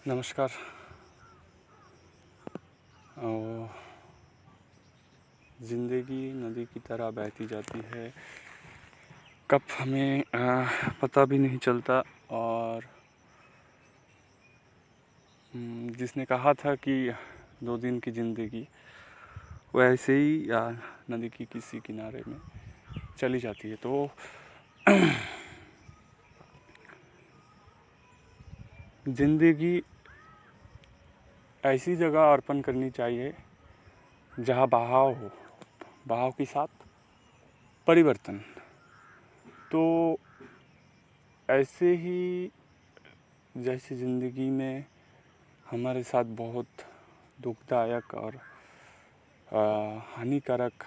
नमस्कार। और ज़िंदगी नदी की तरह बहती जाती है, कब हमें पता भी नहीं चलता। और जिसने कहा था कि 2 दिन की ज़िंदगी, वो ऐसे ही नदी की किसी किनारे में चली जाती है। तो ज़िंदगी ऐसी जगह अर्पण करनी चाहिए जहाँ बहाव हो, बहाव के साथ परिवर्तन। तो ऐसे ही जैसे ज़िंदगी में हमारे साथ बहुत दुखदायक और हानिकारक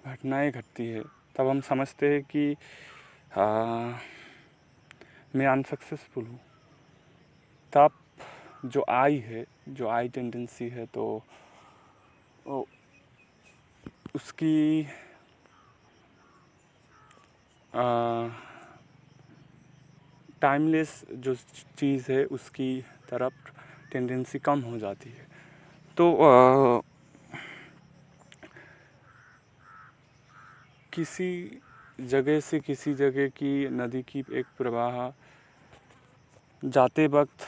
घटनाएं घटती है, तब हम समझते हैं कि मैं अनसक्सेसफुल हूँ। तब जो आई टेंडेंसी है, तो उसकी टाइमलेस जो चीज़ है उसकी तरफ टेंडेंसी कम हो जाती है। तो किसी जगह से किसी जगह की नदी की एक प्रवाह जाते वक्त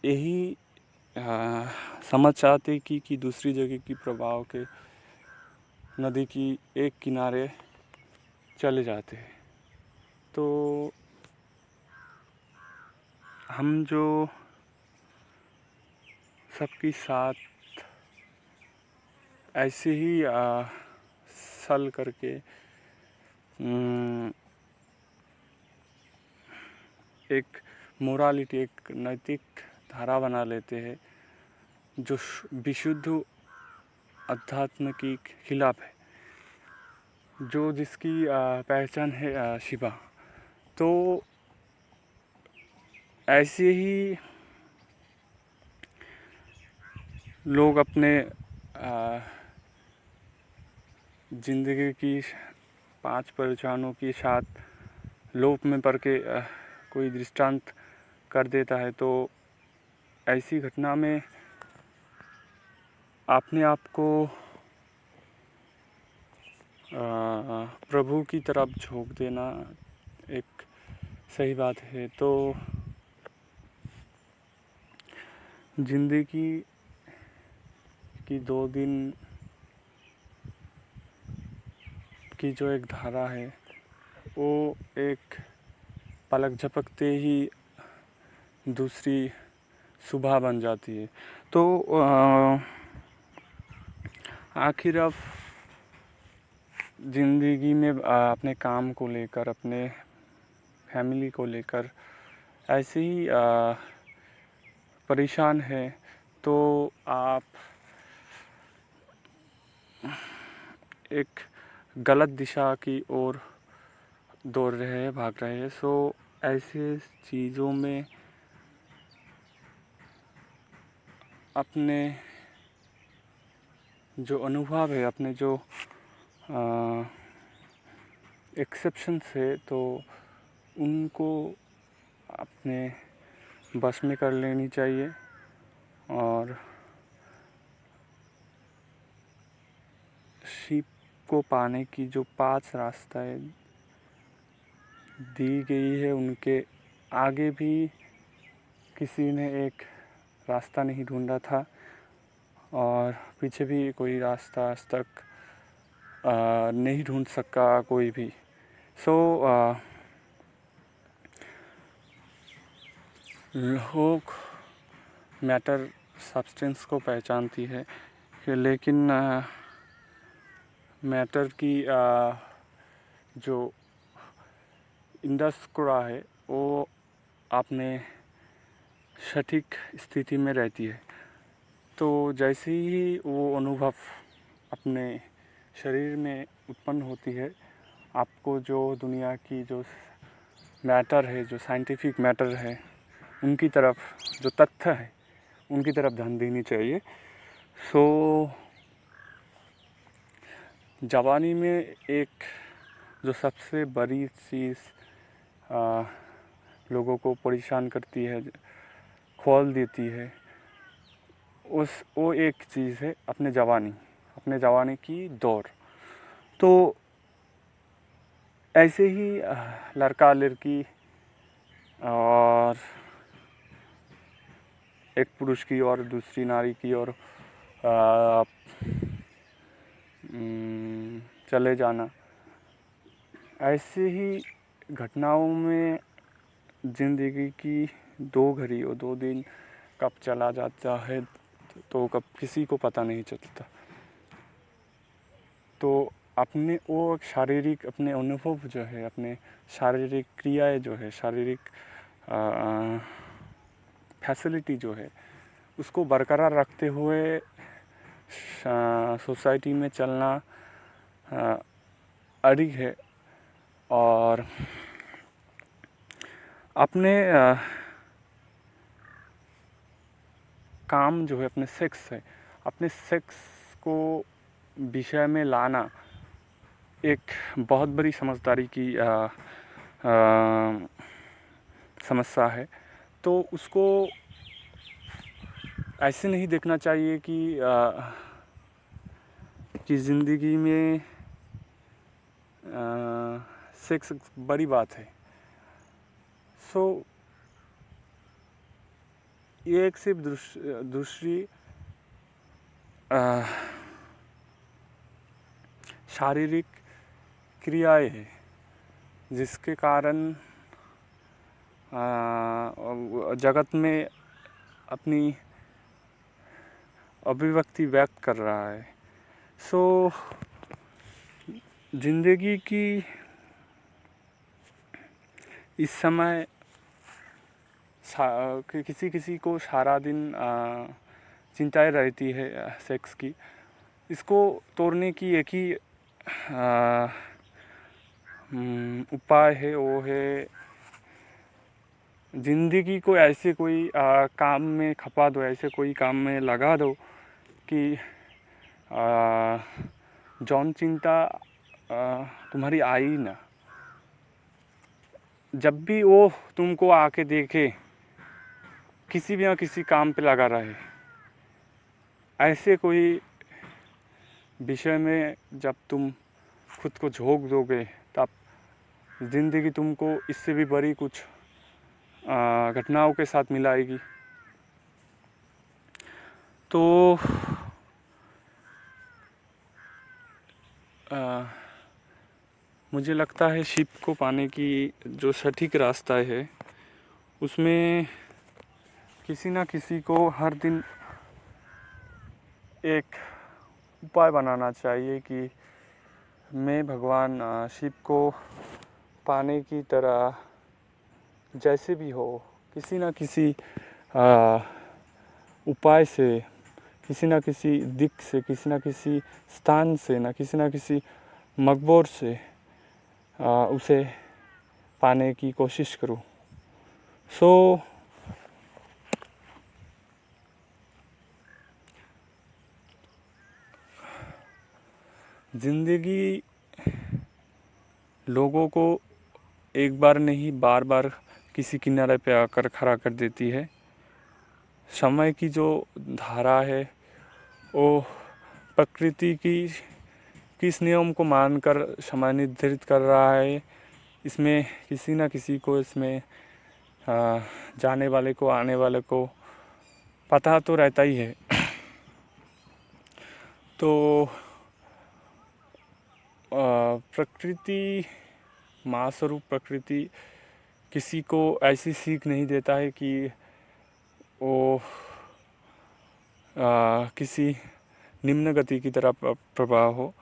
यही समझ चाहते कि दूसरी जगह की प्रवाह के नदी की एक किनारे चले जाते हैं। तो हम जो सबके साथ ऐसे ही सल करके एक मोरालिटी, एक नैतिक धारा बना लेते हैं जो विशुद्ध अध्यात्म की खिलाफ है, जो जिसकी पहचान है शिवा। तो ऐसे ही लोग अपने ज़िंदगी की 5 पहचानों के साथ लोक में पढ़ के कोई दृष्टांत कर देता है। तो ऐसी घटना में अपने आप को प्रभु की तरफ झोंक देना एक सही बात है। तो ज़िंदगी की 2 दिन की जो एक धारा है, वो एक पलक झपकते ही दूसरी सुबह बन जाती है। तो आखिर अब ज़िंदगी में अपने काम को लेकर, अपने फैमिली को लेकर ऐसे ही परेशान है, तो आप एक गलत दिशा की ओर दौड़ रहे हैं, भाग रहे हैं। सो ऐसे चीज़ों में अपने जो अनुभव है, अपने जो एक्सेप्शंस है, तो उनको अपने बस में कर लेनी चाहिए। और शिप को पाने की जो 5 रास्ताएं दी गई है, उनके आगे भी किसी ने एक रास्ता नहीं ढूंढा था, और पीछे भी कोई रास्ता आज तक नहीं ढूंढ सका कोई भी। सो लोग मैटर सब्सटेंस को पहचानती है, लेकिन मैटर की जो इंडस क्रॉ है, वो अपने सटीक स्थिति में रहती है। तो जैसे ही वो अनुभव अपने शरीर में उत्पन्न होती है, आपको जो दुनिया की जो मैटर है, जो साइंटिफिक मैटर है, उनकी तरफ, जो तथ्य है, उनकी तरफ ध्यान देनी चाहिए। सो जवानी में एक जो सबसे बड़ी चीज़ लोगों को परेशान करती है, खोल देती है, वो एक चीज़ है अपने जवानी की दौर। तो ऐसे ही लड़का लड़की और एक पुरुष की और दूसरी नारी की और चले जाना, ऐसे ही घटनाओं में ज़िंदगी की 2 घड़ी और 2 दिन कब चला जाता है तो कब किसी को पता नहीं चलता। तो अपने वो शारीरिक अपने अनुभव जो है, अपने शारीरिक क्रियाएं जो है, शारीरिक फैसिलिटी जो है, उसको बरकरार रखते हुए सोसाइटी में चलना अड़िग है। और अपने काम जो है, अपने सेक्स को विषय में लाना एक बहुत बड़ी समझदारी की समस्या है। तो उसको ऐसे नहीं देखना चाहिए कि ज़िंदगी में सेक्स बड़ी बात है। ये एक सिर्फ दूसरी शारीरिक क्रियाएं है जिसके कारण जगत में अपनी अभिव्यक्ति व्यक्त कर रहा है। ज़िंदगी की इस समय किसी को सारा दिन चिंताएं रहती है सेक्स की। इसको तोड़ने की एक ही उपाय है, वो है ज़िंदगी को ऐसे कोई काम में खपा दो, ऐसे कोई काम में लगा दो कि जौन चिंता तुम्हारी आई ना। जब भी वो तुमको आके देखे, किसी भी ना किसी काम पे लगा रहे, ऐसे कोई विषय में जब तुम खुद को झोंक दोगे तब ज़िंदगी तुमको इससे भी बड़ी कुछ घटनाओं के साथ मिलाएगी। तो मुझे लगता है शिप को पाने की जो सटीक रास्ता है, उसमें किसी ना किसी को हर दिन एक उपाय बनाना चाहिए कि मैं भगवान शिव को पाने की तरह जैसे भी हो, किसी ना किसी उपाय से, किसी ना किसी दिक से, किसी ना किसी स्थान से, किसी ना किसी मकबूर से उसे पाने की कोशिश करूं। ज़िंदगी लोगों को एक बार नहीं बार बार किसी किनारे पे आकर खड़ा कर देती है। समय की जो धारा है वो प्रकृति की किस नियम को मानकर समय निर्धारित कर रहा है। इसमें किसी ना किसी को, इसमें जाने वाले को, आने वाले को पता तो रहता ही है। तो प्रकृति, माँ स्वरूप प्रकृति किसी को ऐसी सीख नहीं देता है कि वो किसी निम्न गति की तरह प्रभाव हो।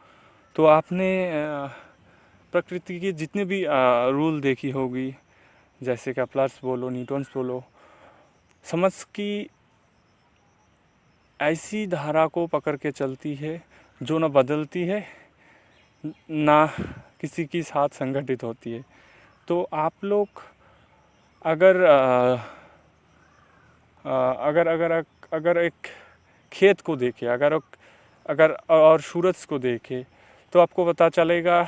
तो आपने प्रकृति के जितने भी रूल देखी होगी, जैसे कैप्लर्स बोलो, न्यूटन्स बोलो, समझ की ऐसी धारा को पकड़ के चलती है जो न बदलती है ना किसी के साथ संगठित होती है। तो आप लोग अगर एक खेत को देखें, अगर और सूरज को देखें, तो आपको पता चलेगा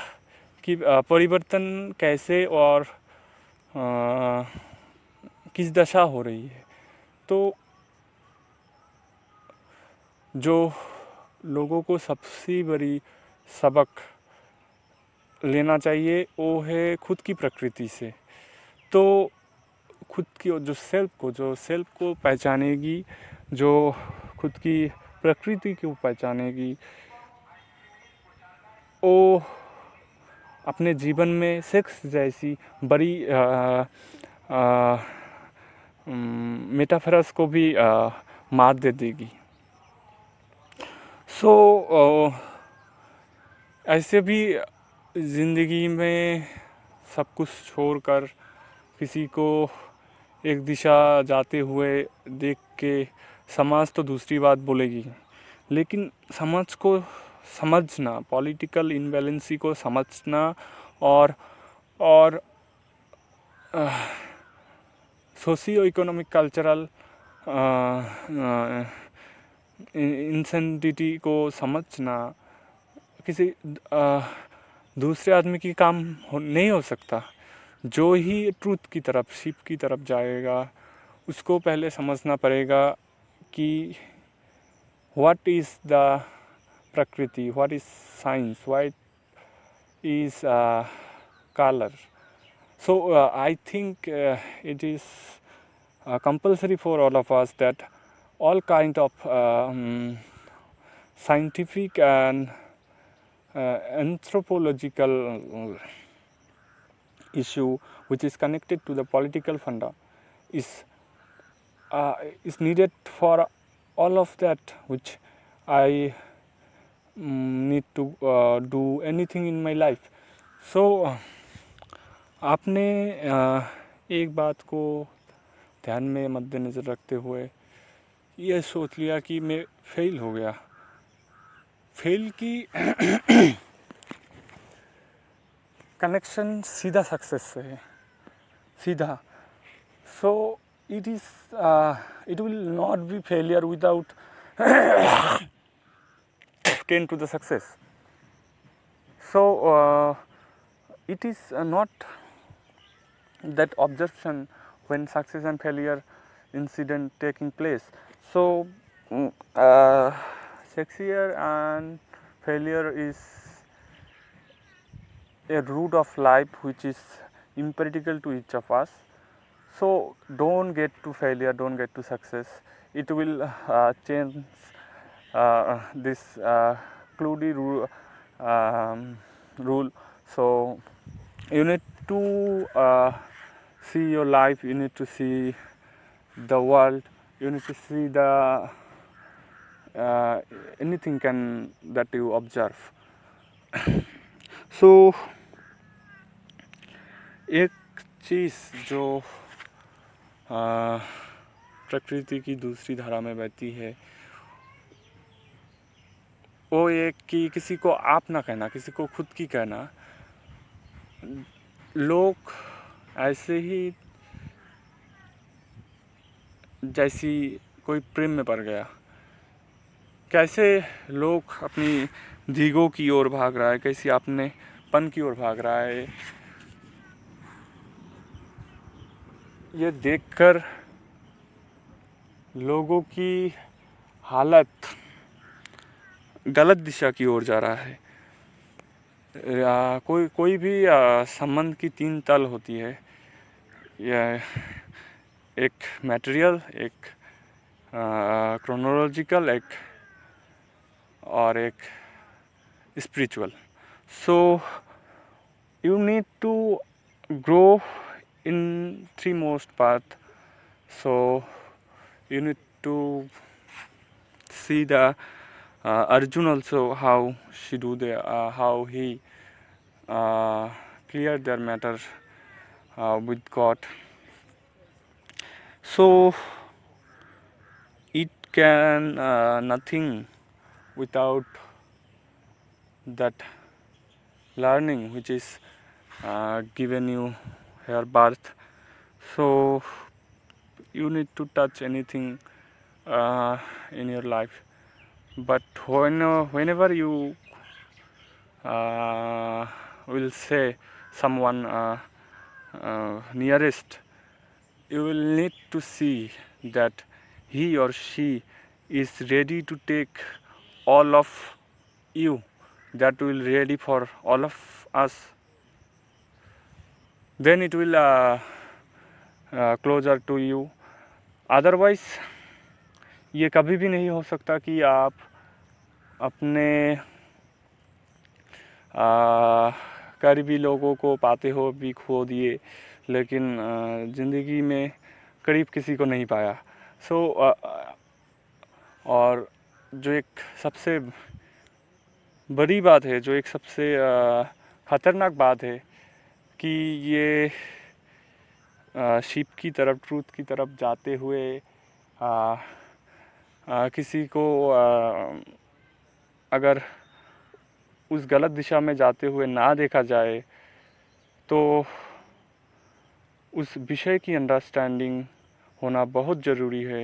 कि परिवर्तन कैसे और किस दशा हो रही है। तो जो लोगों को सबसे बड़ी सबक लेना चाहिए वो है खुद की प्रकृति से। तो खुद की जो सेल्फ को पहचानेगी, जो खुद की प्रकृति को पहचानेगी, वो अपने जीवन में सेक्स जैसी बड़ी मेटाफरस को भी मात दे देगी। ऐसे भी ज़िंदगी में सब कुछ छोड़कर किसी को एक दिशा जाते हुए देख के समाज तो दूसरी बात बोलेगी, लेकिन समाज को समझना, पॉलिटिकल इनबैलेंसी को समझना और सोशियो इकोनॉमिक कल्चरल इंसेंटिटी को समझना किसी दूसरे आदमी की काम नहीं हो सकता। जो ही ट्रूथ की तरफ, शिप की तरफ जाएगा, उसको पहले समझना पड़ेगा कि व्हाट इज़ द प्रकृति, what is science, what is colour. So I think it is compulsory for all of us that all kind of scientific and anthropological issue which is connected to the political funda is needed for all of that which I need to do anything in my life. So आपने एक बात को ध्यान में मद्देनज़र रखते हुए ये सोच लिया कि मैं फेल हो गया। फेल की कनेक्शन सीधा सक्सेस से है, सीधा। So it will not be failure without ten to the success. So it is not that observation when success and failure incident taking place. So success and failure is a root of life which is empirical to each of us. So don't get to failure, don't get to success. It will change this Cludy rule. So you need to see your life, you need to see the world, you need to see the anything that you observe. So एक चीज़ जो प्रकृति की दूसरी धारा में बहती है वो ये कि किसी को आप ना कहना, किसी को खुद की कहना। लोग ऐसे ही जैसी कोई प्रेम में पड़ गया, कैसे लोग अपनी दीगों की ओर भाग रहा है, कैसे अपने पन की ओर भाग रहा है, ये देखकर लोगों की हालत गलत दिशा की ओर जा रहा है। कोई भी संबंध की तीन तल होती है, यह एक मटेरियल, एक क्रोनोलॉजिकल, एक और एक spiritual. So you need to grow in three most path. So you need to see the Arjun also, how she do the how he cleared their matter with God. So it can nothing without that learning which is given you your birth. So you need to touch anything in your life, but whenever you will say someone nearest you will need to see that he or she is ready to take all of you, that will ready for all of us, then it will closer to you. Otherwise ये कभी भी नहीं हो सकता कि आप अपने करीबी लोगों को पाते हो भी खो दिए, लेकिन ज़िंदगी में करीब किसी को नहीं पाया। और जो एक सबसे बड़ी बात है, जो एक सबसे ख़तरनाक बात है कि ये शिप की तरफ, ट्रूथ की तरफ जाते हुए किसी को अगर उस गलत दिशा में जाते हुए ना देखा जाए तो उस विषय की अंडरस्टैंडिंग होना बहुत ज़रूरी है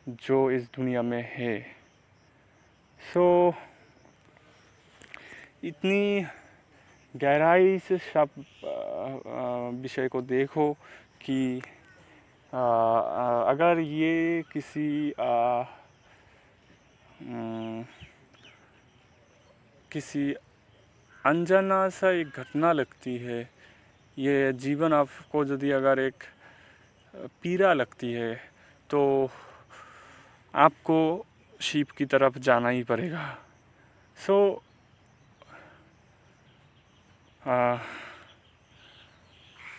जो इस दुनिया में है। इतनी गहराई से सब विषय को देखो कि अगर ये किसी अनजाना सा एक घटना लगती है, ये जीवन आपको यदि अगर एक पीड़ा लगती है तो आपको शिप की तरफ जाना ही पड़ेगा।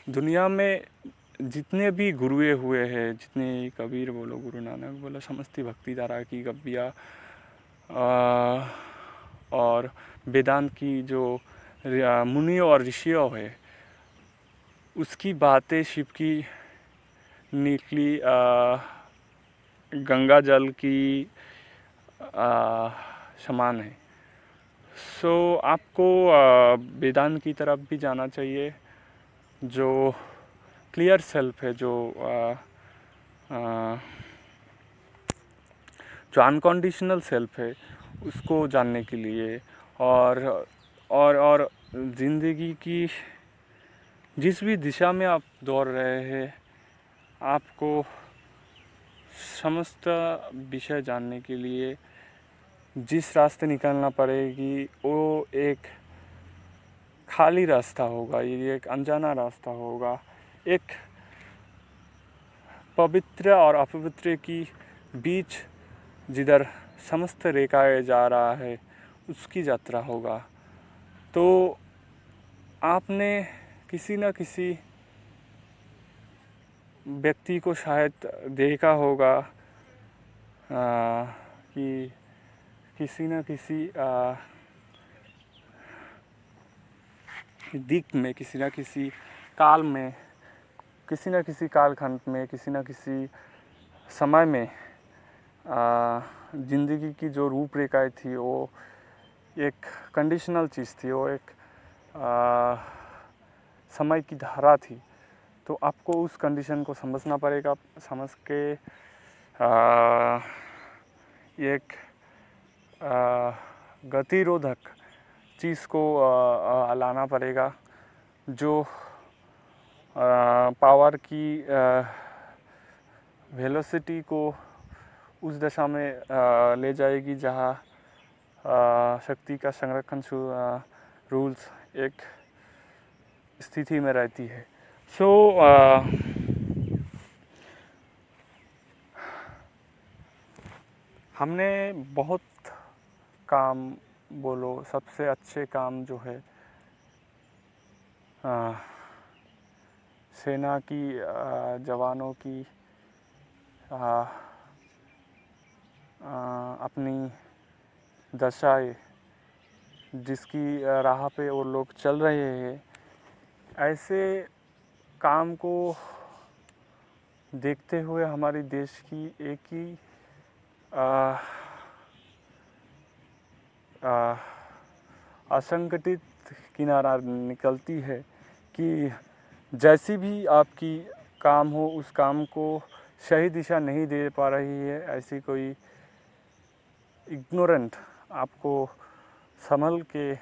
दुनिया में जितने भी गुरुए हुए हैं, जितने कबीर बोलो, गुरु नानक बोलो, समस्ती भक्ति धारा की गब्बिया और वेदांत की जो मुनियों और ऋषियों है, उसकी बातें शिव की निकली गंगा जल की समान है। आपको वेदांत की तरफ भी जाना चाहिए, जो क्लियर सेल्फ है, जो अनकंडीशनल सेल्फ है, उसको जानने के लिए और ज़िंदगी की जिस भी दिशा में आप दौड़ रहे हैं, आपको समस्त विषय जानने के लिए जिस रास्ते निकलना पड़ेगी वो एक खाली रास्ता होगा, ये एक अनजाना रास्ता होगा, एक पवित्र और अपवित्र की बीच जिधर समस्त रेखाएं जा रहा है, उसकी यात्रा होगा। तो आपने किसी न किसी व्यक्ति को शायद देखा होगा कि किसी न किसी दिक में, किसी न किसी काल में, किसी न किसी कालखंड में, किसी न किसी समय में ज़िंदगी की जो रूपरेखाएं थी वो एक कंडीशनल चीज़ थी, वो एक समय की धारा थी। तो आपको उस कंडीशन को समझना पड़ेगा, समझ के एक गतिरोधक चीज़ को लाना पड़ेगा, जो पावर की वेलोसिटी को उस दशा में ले जाएगी जहाँ शक्ति का संरक्षण रूल्स एक स्थिति में रहती है। हमने बहुत काम बोलो, सबसे अच्छे काम जो है सेना की जवानों की अपनी दशाएं जिसकी राह पे वो लोग चल रहे हैं, ऐसे काम को देखते हुए हमारे देश की एक ही असंगठित किनारा निकलती है कि जैसी भी आपकी काम हो, उस काम को सही दिशा नहीं दे पा रही है, ऐसी कोई इग्नोरेंट आपको संभल के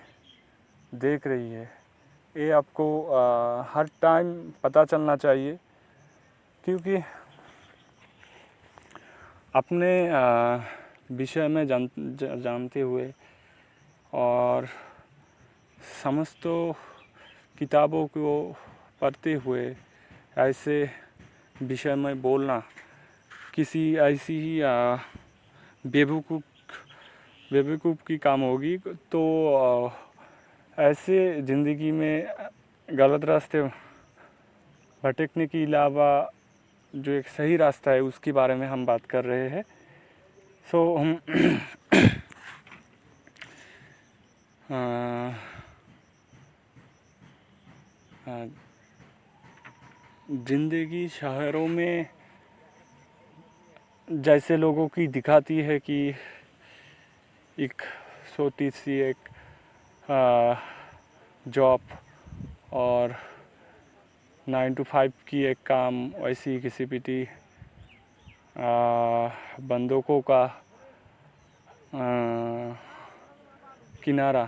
देख रही है, ये आपको हर टाइम पता चलना चाहिए क्योंकि अपने विषय में जानते हुए और समस्त किताबों को पढ़ते हुए ऐसे विषय में बोलना किसी ऐसी ही बेवकूफ़ की काम होगी। तो ऐसे ज़िंदगी में गलत रास्ते भटकने के अलावा जो एक सही रास्ता है उसके बारे में हम बात कर रहे हैं। सो हम ज़िंदगी शहरों में जैसे लोगों की दिखाती है कि एक छोटी सी एक जॉब और 9 to 5 की एक काम, वैसी किसी पीटी बंदूकों का किनारा।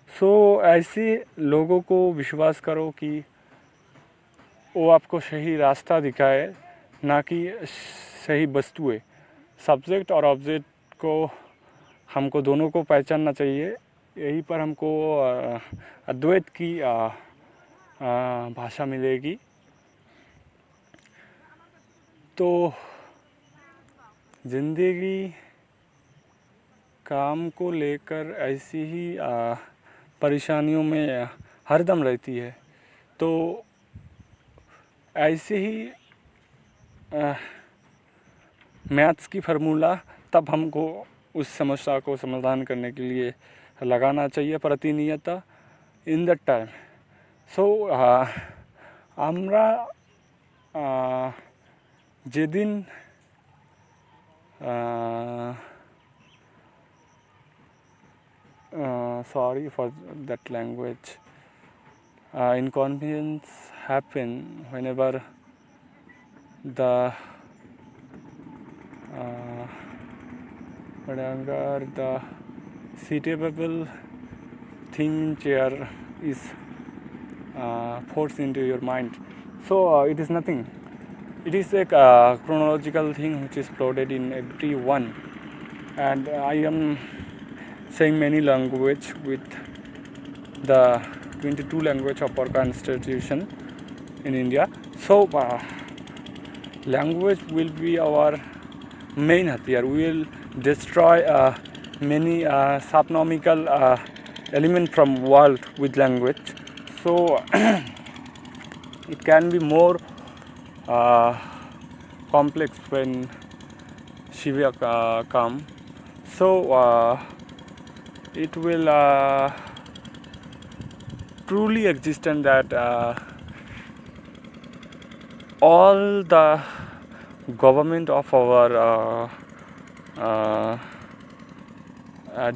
सो ऐसे लोगों को विश्वास करो कि वो आपको सही रास्ता दिखाए, ना कि सही वस्तुएं। सब्जेक्ट और ऑब्जेक्ट को हमको दोनों को पहचानना चाहिए। यहीं पर हमको अद्वैत की भाषा मिलेगी। तो ज़िंदगी काम को लेकर ऐसी ही परेशानियों में हरदम रहती है। तो ऐसे ही मैथ्स की फार्मूला तब हमको उस समस्या को समाधान करने के लिए लगाना चाहिए प्रतिनियत इन द टाइम। सो আমরা যেদিন sorry for that language, inconvenience happen whenever the suitable thing chair is forced into your mind. So it is nothing. It is a chronological thing which is plotted in everyone, and I am saying many language with the 22 language of our constitution in India. So language will be our main hathiyar. We will destroy many subnomical element from world with language. So it can be more complex when Shiva come. So it will truly exist in that all the government of our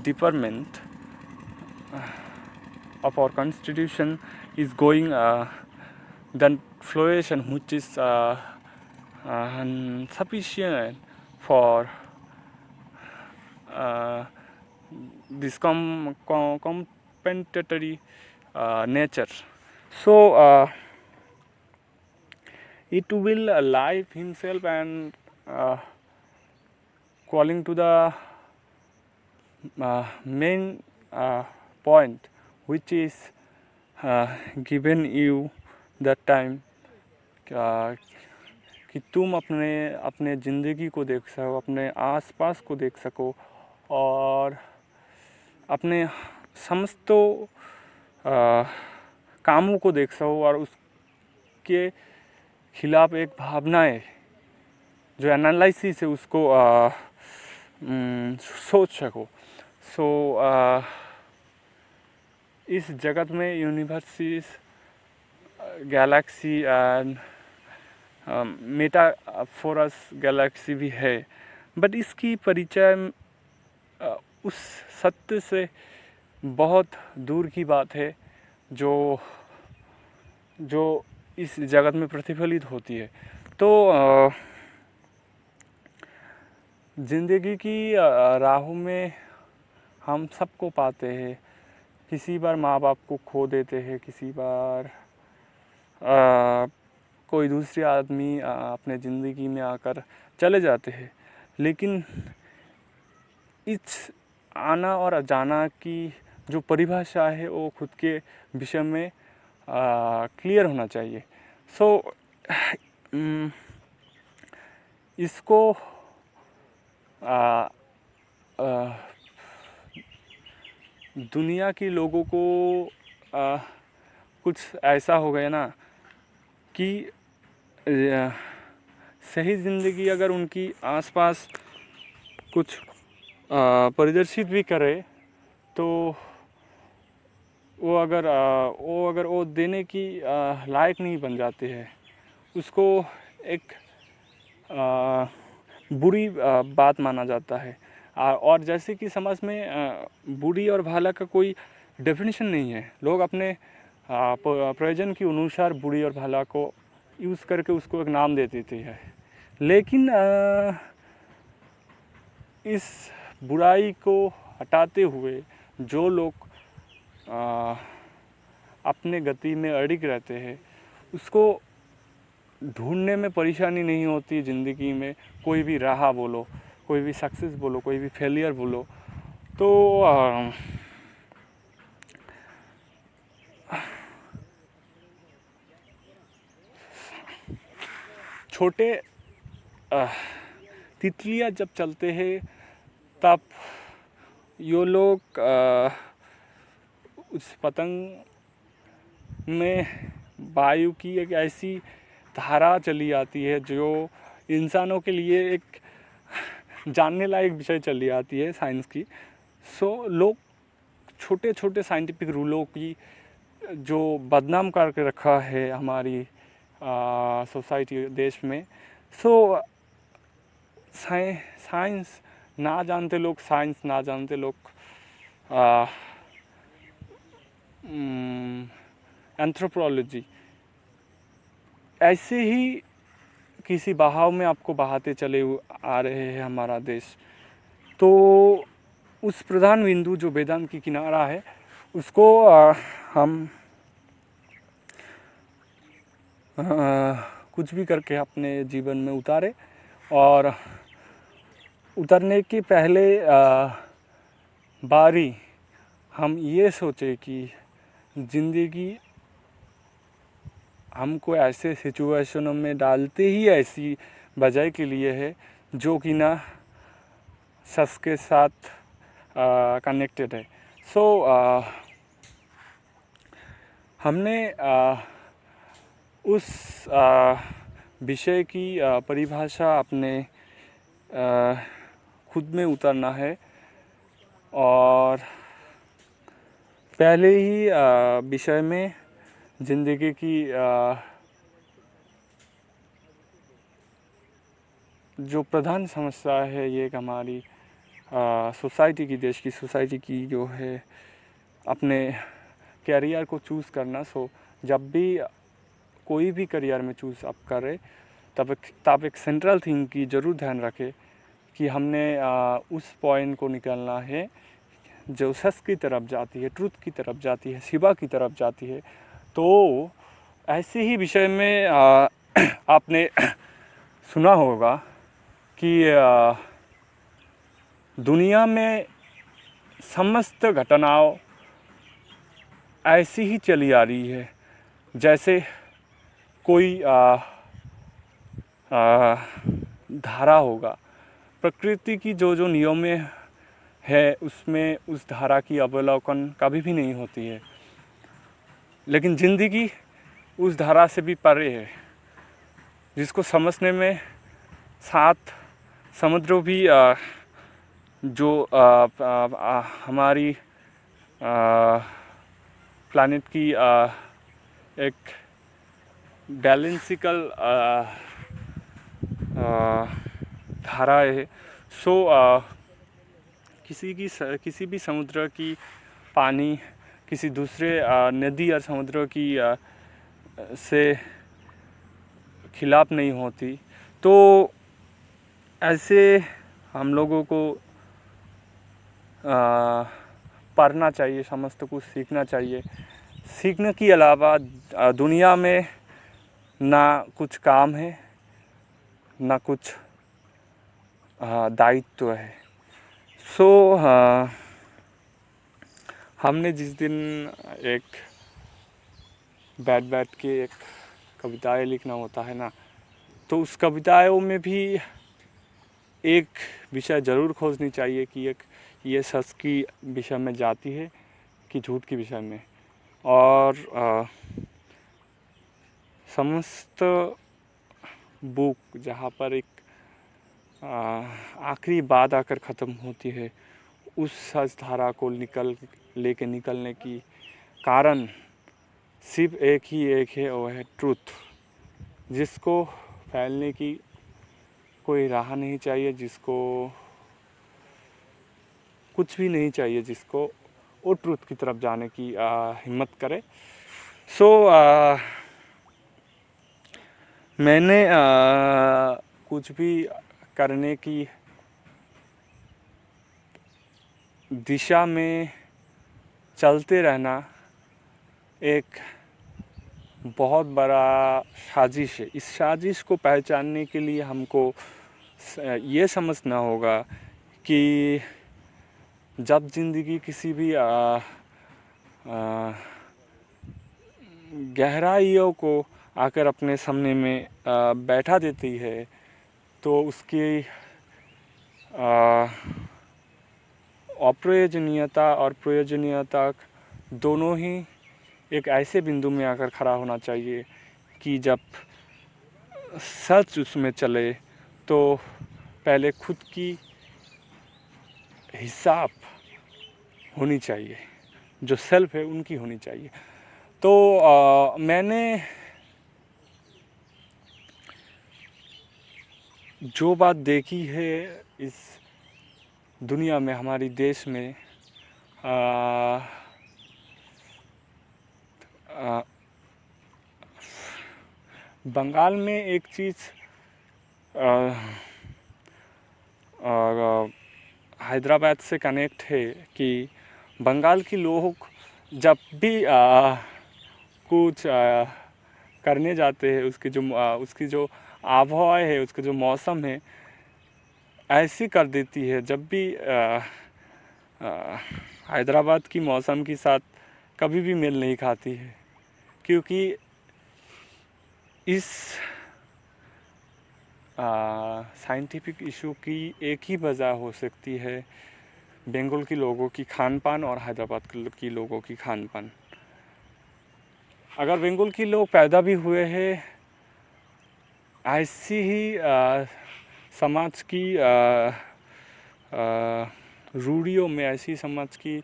department of our constitution is going the fluctuation which is sufficient for this compensatory nature. So it will live himself and calling to the main point which is given you that time कि तुम अपने ज़िंदगी को देख सको, अपने आसपास को देख सको और अपने समस्त कामों को देख सको और उसके खिलाफ एक भावना है जो एनालिसिस है उसको सोच सको। सो इस जगत में यूनिवर्सिटीज, गैलेक्सी एंड मेटाफोरस गैलेक्सी भी है, बट इसकी परिचय उस सत्य से बहुत दूर की बात है जो इस जगत में प्रतिफलित होती है। तो ज़िंदगी की राहों में हम सबको पाते हैं। किसी बार माँ बाप को खो देते हैं, किसी बार कोई दूसरे आदमी अपने ज़िंदगी में आकर चले जाते हैं, लेकिन इस आना और जाना की जो परिभाषा है वो खुद के विषय में क्लियर होना चाहिए। इसको दुनिया के लोगों को कुछ ऐसा हो गया ना कि सही ज़िंदगी अगर उनकी आसपास कुछ प्रदर्शित भी करे तो वो अगर वो देने की लायक नहीं बन जाते हैं, उसको एक बुरी बात माना जाता है। और जैसे कि समाज में बुरी और भला का कोई डेफिनेशन नहीं है, लोग अपने प्रयोजन के अनुसार बुरी और भला को यूज़ करके उसको एक नाम दे देते हैं। लेकिन इस बुराई को हटाते हुए जो लोग अपने गति में अड़िग रहते हैं, उसको ढूंढने में परेशानी नहीं होती ज़िंदगी में। कोई भी राह बोलो, कोई भी सक्सेस बोलो, कोई भी फेलियर बोलो, तो छोटे तितलियाँ जब चलते हैं तब यो लोग उस पतंग में वायु की एक ऐसी धारा चली आती है जो इंसानों के लिए एक जानने लायक विषय चली आती है साइंस की। लोग छोटे छोटे साइंटिफिक रूलों की जो बदनाम करके रखा है हमारी सोसाइटी देश में, साइंस ना जानते लोग, एंथ्रोपोलॉजी ऐसे ही किसी बहाव में आपको बहाते चले आ रहे हैं हमारा देश। तो उस प्रधान बिंदु जो वेदांत की किनारा है, उसको हम कुछ भी करके अपने जीवन में उतारे, और उतरने की पहले बारी हम ये सोचे कि ज़िंदगी हमको ऐसे सिचुएशनों में डालते ही ऐसी वजह के लिए है जो कि ना सच के साथ कनेक्टेड है। हमने उस विषय की परिभाषा अपने खुद में उतरना है, और पहले ही विषय में ज़िंदगी की जो प्रधान समस्या है, ये एक हमारी सोसाइटी की, देश की सोसाइटी की जो है अपने कैरियर को चूज़ करना। जब भी कोई भी करियर में चूज़ आप करें तब एक सेंट्रल थिंग की ज़रूर ध्यान रखें कि हमने उस पॉइंट को निकालना है जो सच की तरफ जाती है, ट्रुथ की तरफ जाती है, शिवा की तरफ जाती है। तो ऐसे ही विषय में आपने सुना होगा कि दुनिया में समस्त घटनाओं ऐसी ही चली आ रही है जैसे कोई धारा होगा। प्रकृति की जो नियम है उसमें उस धारा की अवलोकन कभी भी नहीं होती है, लेकिन ज़िंदगी उस धारा से भी परे है, जिसको समझने में 7 समुद्रों भी जो हमारी प्लैनेट की एक बैलेंसिकल धारा है। किसी भी समुद्र की पानी किसी दूसरे नदी और समुद्र की से खिलाफ नहीं होती। तो ऐसे हम लोगों को पढ़ना चाहिए, समस्त कुछ सीखना चाहिए। सीखने के अलावा दुनिया में ना कुछ काम है, ना कुछ दायित्व है। सो हमने जिस दिन एक बैठ के एक कविताएं लिखना होता है ना, तो उस कविताओं में भी एक विषय ज़रूर खोजनी चाहिए कि एक ये सच की विषय में जाती है कि झूठ की विषय में। और समस्त बुक जहाँ पर एक आखिरी बात आकर ख़त्म होती है, उस सच धारा को लेके निकलने की कारण सिर्फ एक है, वो है ट्रूथ, जिसको फैलने की कोई राह नहीं चाहिए, जिसको कुछ भी नहीं चाहिए, जिसको वो ट्रूथ की तरफ जाने की हिम्मत करे। सो मैंने कुछ भी करने की दिशा में चलते रहना एक बहुत बड़ा साजिश है। इस साजिश को पहचानने के लिए हमको ये समझना होगा कि जब ज़िंदगी किसी भी गहराइयों को आकर अपने सामने में बैठा देती है, तो उसकी अप्रयोजनीयता और प्रयोजनीयता दोनों ही एक ऐसे बिंदु में आकर खड़ा होना चाहिए कि जब सच उसमें चले तो पहले खुद की हिसाब होनी चाहिए, जो सेल्फ है उनकी होनी चाहिए। तो मैंने जो बात देखी है इस दुनिया में, हमारी देश में, बंगाल में एक चीज़ हैदराबाद से कनेक्ट है कि बंगाल के लोग जब भी कुछ करने जाते हैं, उसकी जो आबहवा है, उसका जो मौसम है, ऐसी कर देती है। जब भी हैदराबाद की मौसम के साथ कभी भी मेल नहीं खाती है, क्योंकि इस साइंटिफिक इशू की एक ही वजह हो सकती है, बंगाल के लोगों की खान पान और हैदराबाद की लोगों की खान पान। अगर बंगाल के लोग पैदा भी हुए हैं ऐसी ही समाज की रूढ़ियों में, ऐसी समाज की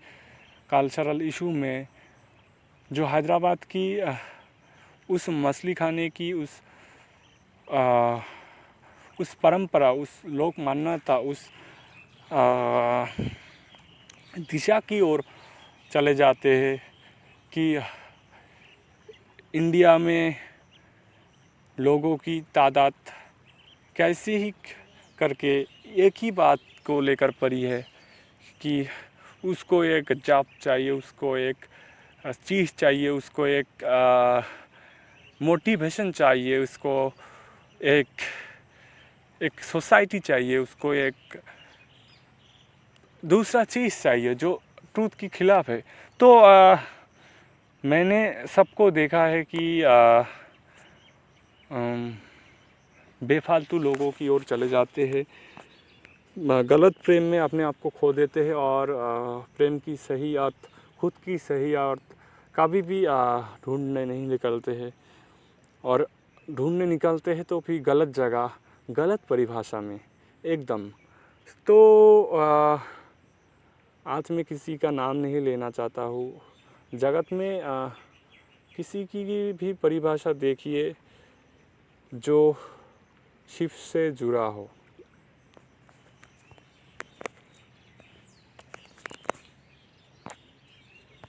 कल्चरल इशू में, जो हैदराबाद की उस मछली खाने की उस परंपरा, उस लोक मान्यता, उस दिशा की ओर चले जाते हैं कि इंडिया में लोगों की तादाद कैसे ही करके एक ही बात को लेकर पड़ी है कि उसको एक जॉब चाहिए, उसको एक चीज़ चाहिए, उसको एक मोटिवेशन चाहिए, उसको एक सोसाइटी चाहिए, उसको एक दूसरा चीज़ चाहिए जो ट्रूथ के खिलाफ है। तो मैंने सबको देखा है कि बेफालतू लोगों की ओर चले जाते हैं, गलत प्रेम में अपने आप को खो देते हैं, और प्रेम की सही अर्थ, खुद की सही अर्थ कभी भी ढूंढने नहीं निकलते हैं, और ढूंढने निकलते हैं तो फिर गलत जगह, गलत परिभाषा में एकदम। तो आज मैं किसी का नाम नहीं लेना चाहता हूँ। जगत में किसी की भी परिभाषा देखिए जो शिव से जुड़ा हो।